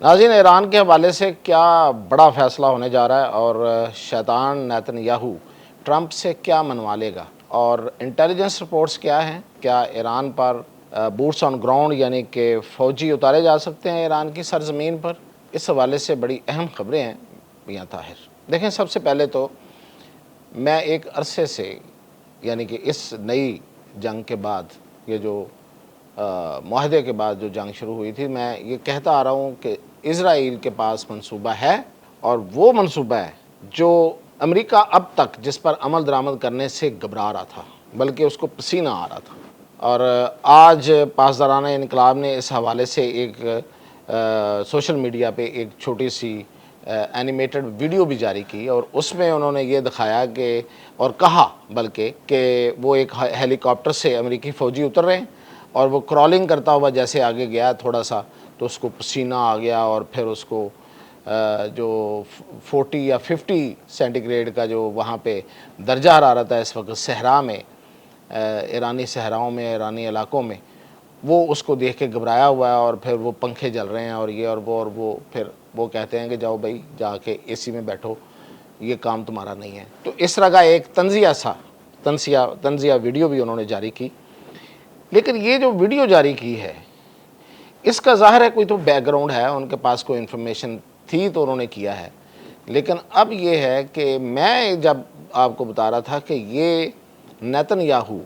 ناظرین، ایران کے حوالے سے کیا بڑا فیصلہ ہونے جا رہا ہے اور شیطان نیتن یاہو ٹرمپ سے کیا منوا لے گا، اور انٹیلیجنس رپورٹس کیا ہیں؟ کیا ایران پر بوٹس آن گراؤنڈ یعنی کہ فوجی اتارے جا سکتے ہیں ایران کی سرزمین پر؟ اس حوالے سے بڑی اہم خبریں ہیں میاں طاہر۔ دیکھیں، سب سے پہلے تو میں ایک عرصے سے یعنی کہ اس نئی جنگ کے بعد، یہ جو معاہدے کے بعد جو جنگ شروع ہوئی تھی، میں یہ کہتا آ رہا ہوں کہ اسرائیل کے پاس منصوبہ ہے، اور وہ منصوبہ ہے جو امریکہ اب تک جس پر عمل درآمد کرنے سے گھبرا رہا تھا، بلکہ اس کو پسینہ آ رہا تھا۔ اور آج پاسدارانہ انقلاب نے اس حوالے سے ایک سوشل میڈیا پہ ایک چھوٹی سی اینیمیٹڈ ویڈیو بھی جاری کی، اور اس میں انہوں نے یہ دکھایا کہ اور کہا بلکہ کہ وہ ایک ہیلی کاپٹر سے امریکی فوجی اتر رہے ہیں، اور وہ کرالنگ کرتا ہوا جیسے آگے گیا تھوڑا سا تو اس کو پسینہ آ گیا، اور پھر اس کو جو 40 یا 50 سینٹی گریڈ کا جو وہاں پہ درجہ حرارت ہے اس وقت صحرا میں، ایرانی صحراؤں میں، ایرانی علاقوں میں، وہ اس کو دیکھ کے گھبرایا ہوا ہے، اور پھر وہ پنکھے جل رہے ہیں اور یہ اور وہ پھر وہ کہتے ہیں کہ جاؤ بھائی جا کے اے سی میں بیٹھو، یہ کام تمہارا نہیں ہے۔ تو اس طرح کا ایک تنزیہ ویڈیو بھی انہوں نے جاری کی۔ لیکن یہ جو ویڈیو جاری کی ہے، اس کا ظاہر ہے کوئی تو بیک گراؤنڈ ہے، ان کے پاس کوئی انفارمیشن تھی تو انہوں نے کیا ہے۔ لیکن اب یہ ہے کہ میں جب آپ کو بتا رہا تھا کہ یہ نیتن یاہو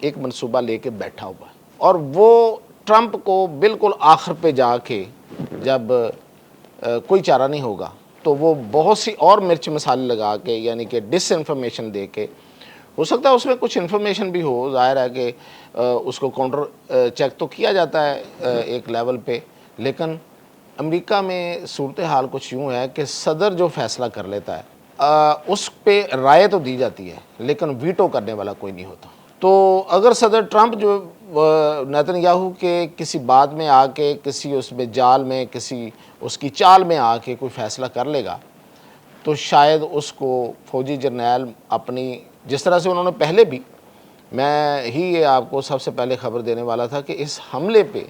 ایک منصوبہ لے کے بیٹھا ہوا ہے، اور وہ ٹرمپ کو بالکل آخر پہ جا کے جب کوئی چارہ نہیں ہوگا تو وہ بہت سی اور مرچ مسالے لگا کے یعنی کہ ڈس انفارمیشن دے کے، ہو سکتا ہے اس میں کچھ انفارمیشن بھی ہو، ظاہر ہے کہ اس کو کاؤنٹر چیک تو کیا جاتا ہے ایک لیول پہ، لیکن امریکہ میں صورتحال کچھ یوں ہے کہ صدر جو فیصلہ کر لیتا ہے اس پہ رائے تو دی جاتی ہے لیکن ویٹو کرنے والا کوئی نہیں ہوتا۔ تو اگر صدر ٹرمپ جو نیتن یاہو کے کسی بات میں آ کے، کسی اس میں جال میں، کسی اس کی چال میں آ کے کوئی فیصلہ کر لے گا، تو شاید اس کو فوجی جرنیل اپنی، جس طرح سے انہوں نے پہلے بھی، میں ہی یہ آپ کو سب سے پہلے خبر دینے والا تھا کہ اس حملے پہ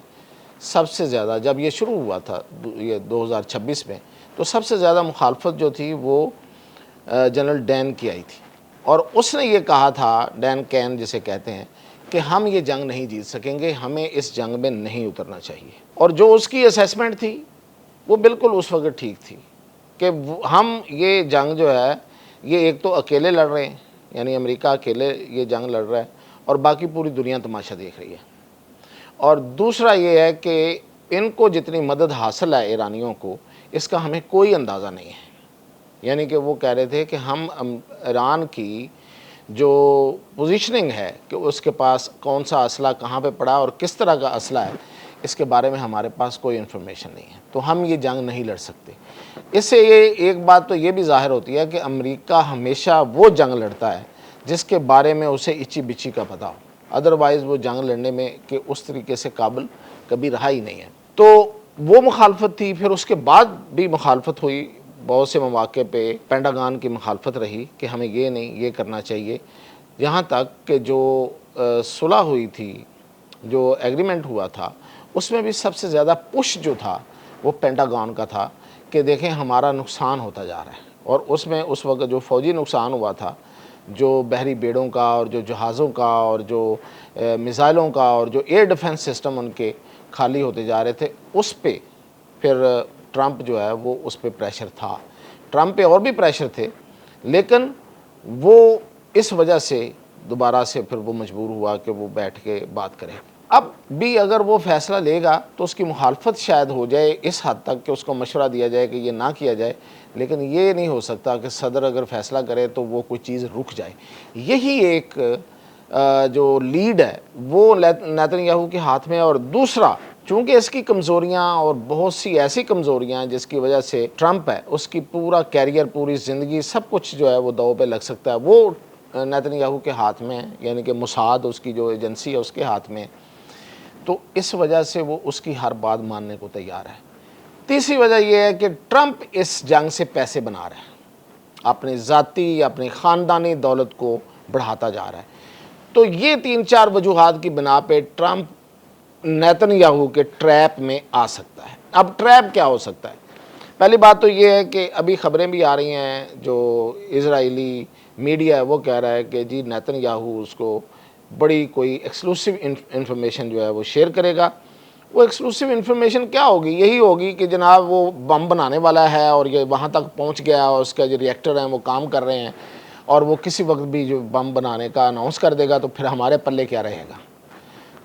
سب سے زیادہ، جب یہ شروع ہوا تھا یہ 2026 میں، تو سب سے زیادہ مخالفت جو تھی وہ جنرل ڈین کی آئی تھی، اور اس نے یہ کہا تھا، ڈین کین جسے کہتے ہیں، کہ ہم یہ جنگ نہیں جیت سکیں گے، ہمیں اس جنگ میں نہیں اترنا چاہیے۔ اور جو اس کی اسیسمنٹ تھی وہ بالکل اس وقت ٹھیک تھی کہ ہم یہ جنگ جو ہے یہ ایک تو اکیلے لڑ رہے ہیں، یعنی امریکہ اکیلے یہ جنگ لڑ رہا ہے اور باقی پوری دنیا تماشا دیکھ رہی ہے، اور دوسرا یہ ہے کہ ان کو جتنی مدد حاصل ہے ایرانیوں کو، اس کا ہمیں کوئی اندازہ نہیں ہے۔ یعنی کہ وہ کہہ رہے تھے کہ ہم ایران کی جو پوزیشننگ ہے کہ اس کے پاس کون سا اسلحہ کہاں پہ پڑا اور کس طرح کا اسلحہ ہے، اس کے بارے میں ہمارے پاس کوئی انفارمیشن نہیں ہے، تو ہم یہ جنگ نہیں لڑ سکتے۔ اس سے یہ ایک بات تو یہ بھی ظاہر ہوتی ہے کہ امریکہ ہمیشہ وہ جنگ لڑتا ہے جس کے بارے میں اسے اچی بچی کا پتہ ہو، ادروائز وہ جنگ لڑنے میں کہ اس طریقے سے قابل کبھی رہا ہی نہیں ہے۔ تو وہ مخالفت تھی، پھر اس کے بعد بھی مخالفت ہوئی، بہت سے مواقع پہ پینٹاگان کی مخالفت رہی کہ ہمیں یہ نہیں، یہ کرنا چاہیے، یہاں تک کہ جو صلح ہوئی تھی، جو ایگریمنٹ ہوا تھا، اس میں بھی سب سے زیادہ پش جو تھا وہ پینٹاگان کا تھا کہ دیکھیں ہمارا نقصان ہوتا جا رہا ہے، اور اس میں اس وقت جو فوجی نقصان ہوا تھا، جو بحری بیڑوں کا اور جو جہازوں کا اور جو میزائلوں کا اور جو ایئر ڈیفنس سسٹم ان کے خالی ہوتے جا رہے تھے، اس پہ پھر ٹرمپ جو ہے وہ اس پہ پریشر تھا، ٹرمپ پہ اور بھی پریشر تھے، لیکن وہ اس وجہ سے دوبارہ سے پھر وہ مجبور ہوا کہ وہ بیٹھ کے بات کرے۔ اب بھی اگر وہ فیصلہ لے گا تو اس کی مخالفت شاید ہو جائے اس حد تک کہ اس کو مشورہ دیا جائے کہ یہ نہ کیا جائے، لیکن یہ نہیں ہو سکتا کہ صدر اگر فیصلہ کرے تو وہ کوئی چیز رک جائے۔ یہی ایک جو لیڈ ہے وہ نیتن یاہو کے ہاتھ میں، اور دوسرا چونکہ اس کی کمزوریاں اور بہت سی ایسی کمزوریاں ہیں جس کی وجہ سے ٹرمپ ہے اس کی پورا کیریئر، پوری زندگی، سب کچھ جو ہے وہ داؤ پہ لگ سکتا ہے، وہ نیتن یاہو کے ہاتھ میں ہے، یعنی کہ موساد اس کی جو ایجنسی ہے اس کے ہاتھ میں، تو اس وجہ سے وہ اس کی ہر بات ماننے کو تیار ہے۔ تیسری وجہ یہ ہے کہ ٹرمپ اس جنگ سے پیسے بنا رہا ہے، اپنی ذاتی، اپنی خاندانی دولت کو بڑھاتا جا رہا ہے۔ تو یہ 3-4 وجوہات کی بنا پہ ٹرمپ نیتن یاہو کے ٹریپ میں آ سکتا ہے۔ اب ٹریپ کیا ہو سکتا ہے؟ پہلی بات تو یہ ہے کہ ابھی خبریں بھی آ رہی ہیں، جو اسرائیلی میڈیا ہے وہ کہہ رہا ہے کہ جی نیتن یاہو اس کو بڑی کوئی ایکسکلوسیو انفارمیشن جو ہے وہ شیئر کرے گا۔ وہ ایکسکلوسیو انفارمیشن کیا ہوگی؟ یہی ہوگی کہ جناب وہ بم بنانے والا ہے اور یہ وہاں تک پہنچ گیا اور اس کا جو ری ایکٹر ہیں وہ کام کر رہے ہیں، اور وہ کسی وقت بھی جو بم بنانے کا اناؤنس کر دے گا تو پھر ہمارے پلے کیا رہے گا؟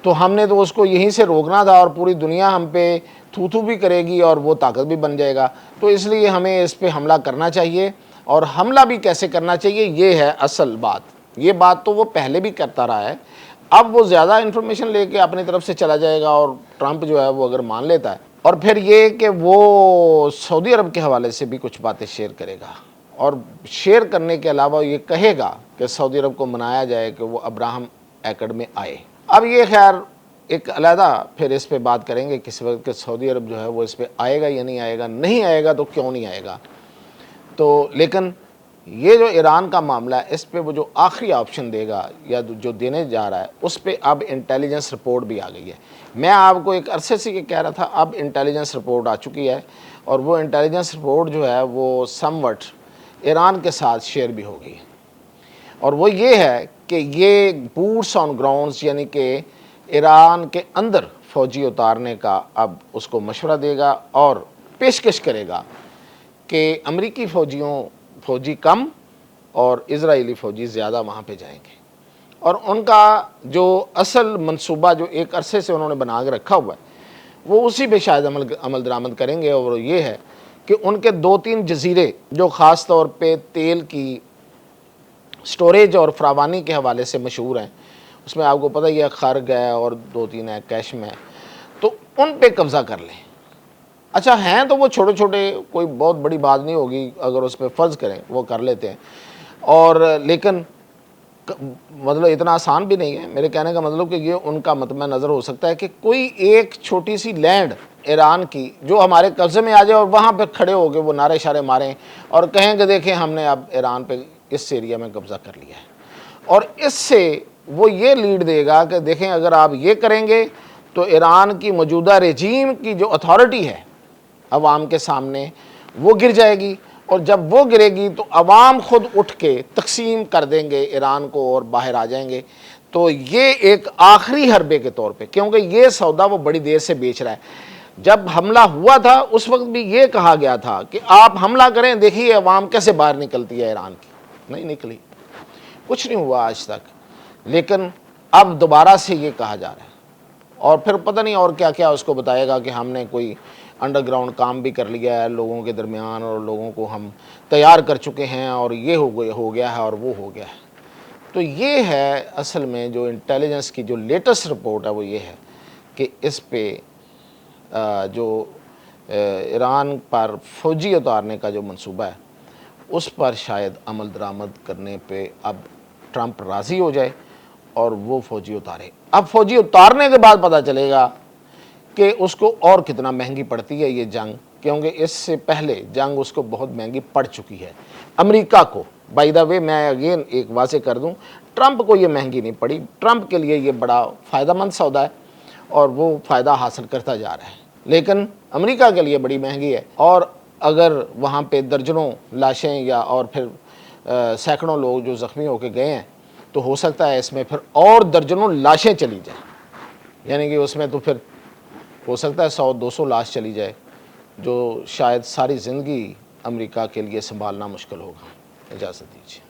تو ہم نے تو اس کو یہیں سے روکنا تھا، اور پوری دنیا ہم پہ تھو تھو بھی کرے گی اور وہ طاقت بھی بن جائے گا۔ تو اس لیے ہمیں اس پہ حملہ کرنا چاہیے، اور حملہ بھی کیسے کرنا چاہیے یہ ہے اصل بات۔ یہ بات تو وہ پہلے بھی کرتا رہا ہے، اب وہ زیادہ انفارمیشن لے کے اپنی طرف سے چلا جائے گا، اور ٹرمپ جو ہے وہ اگر مان لیتا ہے، اور پھر یہ کہ وہ سعودی عرب کے حوالے سے بھی کچھ باتیں شیئر کرے گا، اور شیئر کرنے کے علاوہ یہ کہے گا کہ سعودی عرب کو منایا جائے کہ وہ ابراہم ایکڈ میں آئے۔ اب یہ خیر ایک علیحدہ پھر اس پہ بات کریں گے کس وقت کہ سعودی عرب جو ہے وہ اس پہ آئے گا یا نہیں آئے گا، نہیں آئے گا تو کیوں نہیں آئے گا۔ تو لیکن یہ جو ایران کا معاملہ ہے اس پہ وہ جو آخری آپشن دے گا یا جو دینے جا رہا ہے، اس پہ اب انٹیلیجنس رپورٹ بھی آ گئی ہے۔ میں آپ کو ایک عرصے سے یہ کہہ رہا تھا، اب انٹیلیجنس رپورٹ آ چکی ہے، اور وہ انٹیلیجنس رپورٹ جو ہے وہ سم وٹ ایران کے ساتھ شیئر بھی ہو گئی، اور وہ یہ ہے کہ یہ بوٹس آن گراؤنڈز، یعنی کہ ایران کے اندر فوجی اتارنے کا اب اس کو مشورہ دے گا، اور پیشکش کرے گا کہ امریکی فوجی کم اور اسرائیلی فوجی زیادہ وہاں پہ جائیں گے، اور ان کا جو اصل منصوبہ جو ایک عرصے سے انہوں نے بنا کے رکھا ہوا ہے وہ اسی پہ شاید عمل درآمد کریں گے، اور یہ ہے کہ ان کے 2-3 جزیرے جو خاص طور پہ تیل کی سٹوریج اور فراوانی کے حوالے سے مشہور ہیں، اس میں آپ کو پتہ یہ خرگ ہے اور 2-3 ہے کیشم ہے، تو ان پہ قبضہ کر لیں۔ اچھا ہیں تو وہ چھوٹے چھوٹے، کوئی بہت بڑی بات نہیں ہوگی اگر اس پہ فرض کریں، وہ کر لیتے ہیں، اور لیکن مطلب اتنا آسان بھی نہیں ہے۔ میرے کہنے کا مطلب کہ یہ ان کا مطمع نظر ہو سکتا ہے کہ کوئی ایک چھوٹی سی لینڈ ایران کی جو ہمارے قبضے میں آ جائے، اور وہاں پہ کھڑے ہو کے وہ نعرے شارے ماریں اور کہیں کہ دیکھیں ہم نے اب ایران پہ اس ایریا میں قبضہ کر لیا ہے، اور اس سے وہ یہ لیڈ دے گا کہ دیکھیں اگر آپ یہ کریں گے تو ایران کی موجودہ رجیم کی جو اتھارٹی ہے عوام کے سامنے وہ گر جائے گی، اور جب وہ گرے گی تو عوام خود اٹھ کے تقسیم کر دیں گے ایران کو اور باہر آ جائیں گے۔ تو یہ ایک آخری حربے کے طور پہ، کیونکہ یہ سودا وہ بڑی دیر سے بیچ رہا ہے۔ جب حملہ ہوا تھا اس وقت بھی یہ کہا گیا تھا کہ آپ حملہ کریں، دیکھیے عوام کیسے باہر نکلتی ہے ایران کی، نہیں نکلی، کچھ نہیں ہوا آج تک، لیکن اب دوبارہ سے یہ کہا جا رہا ہے، اور پھر پتہ نہیں اور کیا کیا اس کو بتائے گا کہ ہم نے کوئی انڈر گراؤنڈ کام بھی کر لیا ہے لوگوں کے درمیان، اور لوگوں کو ہم تیار کر چکے ہیں، اور یہ ہو گیا ہے اور وہ ہو گیا ہے۔ تو یہ ہے اصل میں جو انٹیلیجنس کی جو لیٹسٹ رپورٹ ہے وہ یہ ہے کہ اس پہ جو ایران پر فوجی اتارنے کا جو منصوبہ ہے اس پر شاید عمل درآمد کرنے پہ اب ٹرمپ راضی ہو جائے اور وہ فوجی اتارے۔ اب فوجی اتارنے کے بعد پتہ چلے گا کہ اس کو اور کتنا مہنگی پڑتی ہے یہ جنگ، کیونکہ اس سے پہلے جنگ اس کو بہت مہنگی پڑ چکی ہے امریکہ کو۔ بائی دا وے میں اگین ایک واضح کر دوں، ٹرمپ کو یہ مہنگی نہیں پڑی، ٹرمپ کے لیے یہ بڑا فائدہ مند سودا ہے اور وہ فائدہ حاصل کرتا جا رہا ہے، لیکن امریکہ کے لیے بڑی مہنگی ہے، اور اگر وہاں پہ درجنوں لاشیں یا اور پھر سینکڑوں لوگ جو زخمی ہو کے گئے ہیں تو ہو سکتا ہے اس میں پھر اور درجنوں لاشیں چلی جائیں، یعنی کہ اس میں تو پھر ہو سکتا ہے 100-200 لاش چلی جائے، جو شاید ساری زندگی امریکہ کے لیے سنبھالنا مشکل ہوگا۔ اجازت دیجیے۔